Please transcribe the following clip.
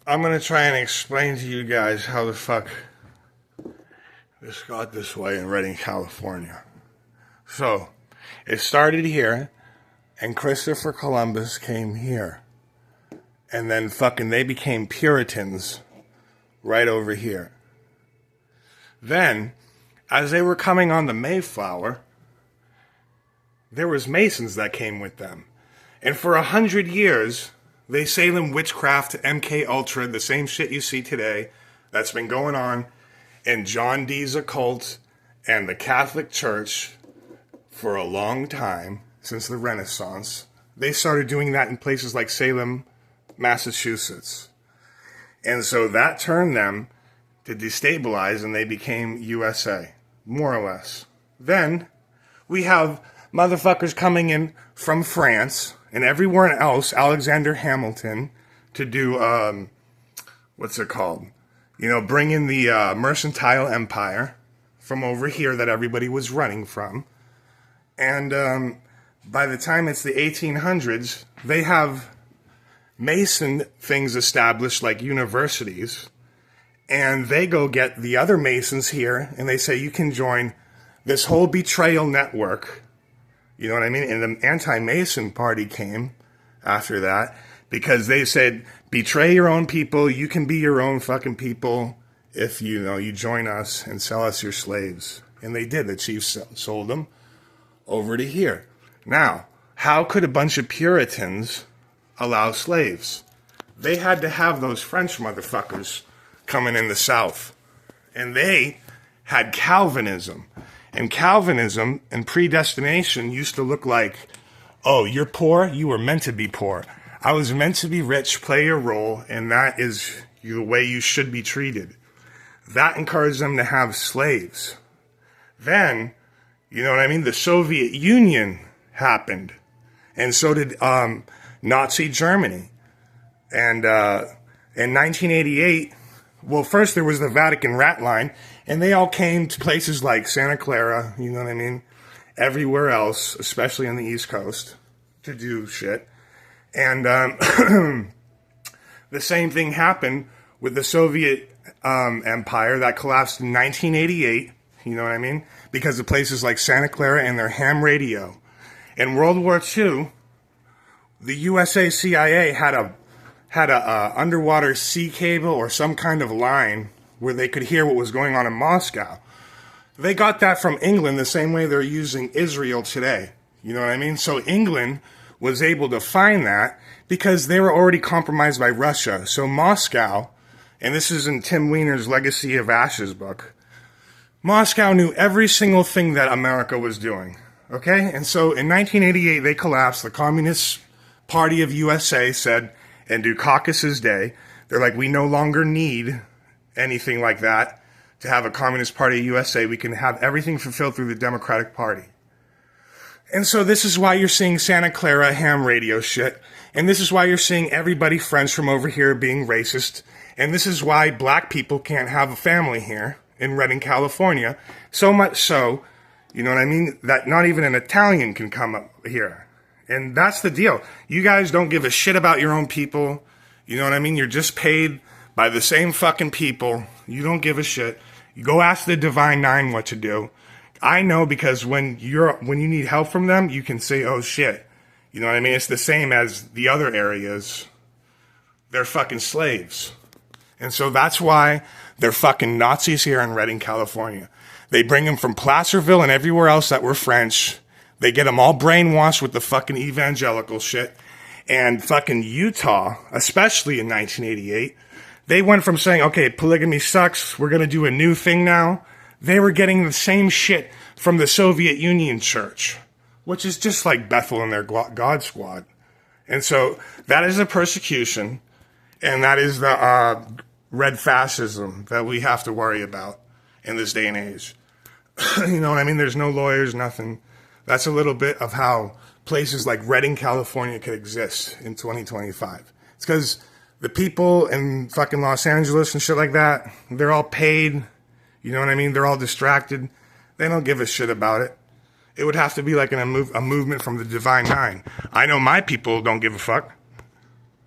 I'm going to try and explain to you guys how the fuck this got this way in Redding, California. So, it started here, and Christopher Columbus came here. And then fucking they became Puritans right over here. Then, as they were coming on the Mayflower, there was Masons that came with them. And for 100 years, they Salem witchcraft, MK Ultra, the same shit you see today, that's been going on in John Dee's occult and the Catholic Church for a long time, since the Renaissance. They started doing that in places like Salem, Massachusetts. And so that turned them to destabilize, and they became USA, more or less. Then we have motherfuckers coming in from France and everywhere else, Alexander Hamilton, to do, what's it called? You know, bring in the mercantile empire from over here that everybody was running from. And by the time it's the 1800s, they have Mason things established like universities. And they go get the other Masons here, and they say, you can join this whole betrayal network. You know what I mean? And the anti-Mason party came after that because they said, betray your own people. You can be your own fucking people if, you know, you join us and sell us your slaves. And they did. The chiefs sold them over to here. Now, how could a bunch of Puritans allow slaves? They had to have those French motherfuckers coming in the South. And they had Calvinism. And Calvinism and predestination used to look like, oh, you're poor? You were meant to be poor. I was meant to be rich, play your role, and that is the way you should be treated. That encouraged them to have slaves. Then, you know what I mean? The Soviet Union happened. And so did Nazi Germany. And in 1988, well, first there was the Vatican rat line, and they all came to places like Santa Clara, you know what I mean, everywhere else, especially on the East Coast, to do shit. And the same thing happened with the Soviet empire that collapsed in 1988, you know what I mean, because of places like Santa Clara and their ham radio. In World War II, the USA CIA had a underwater sea cable or some kind of line where they could hear what was going on in Moscow. They got that from England the same way they're using Israel today. You know what I mean? So England was able to find that because they were already compromised by Russia. So Moscow, and this is in Tim Weiner's Legacy of Ashes book, Moscow knew every single thing that America was doing. Okay? And so in 1988, they collapsed. The Communist Party of USA said, and Dukakis's day, they're like, we no longer need anything like that to have a Communist Party of USA. We can have everything fulfilled through the Democratic Party. And so this is why you're seeing Santa Clara ham radio shit. And this is why you're seeing everybody French from over here being racist. And this is why black people can't have a family here in Redding, California. So much so, you know what I mean, that not even an Italian can come up here. And that's the deal. You guys don't give a shit about your own people. You know what I mean? You're just paid by the same fucking people. You don't give a shit. You go ask the Divine Nine what to do. I know because when you need help from them, you can say, oh shit. You know what I mean? It's the same as the other areas. They're fucking slaves. And so that's why they're fucking Nazis here in Redding, California. They bring them from Placerville and everywhere else that were French. They get them all brainwashed with the fucking evangelical shit. And fucking Utah, especially in 1988, they went from saying, okay, polygamy sucks, we're going to do a new thing now. They were getting the same shit from the Soviet Union church, which is just like Bethel and their God squad. And so that is a persecution, and that is the red fascism that we have to worry about in this day and age. You know what I mean? There's no lawyers, nothing. That's a little bit of how places like Redding, California could exist in 2025. It's because the people in fucking Los Angeles and shit like that, they're all paid. You know what I mean? They're all distracted. They don't give a shit about it. It would have to be like a movement from the Divine Nine. I know my people don't give a fuck.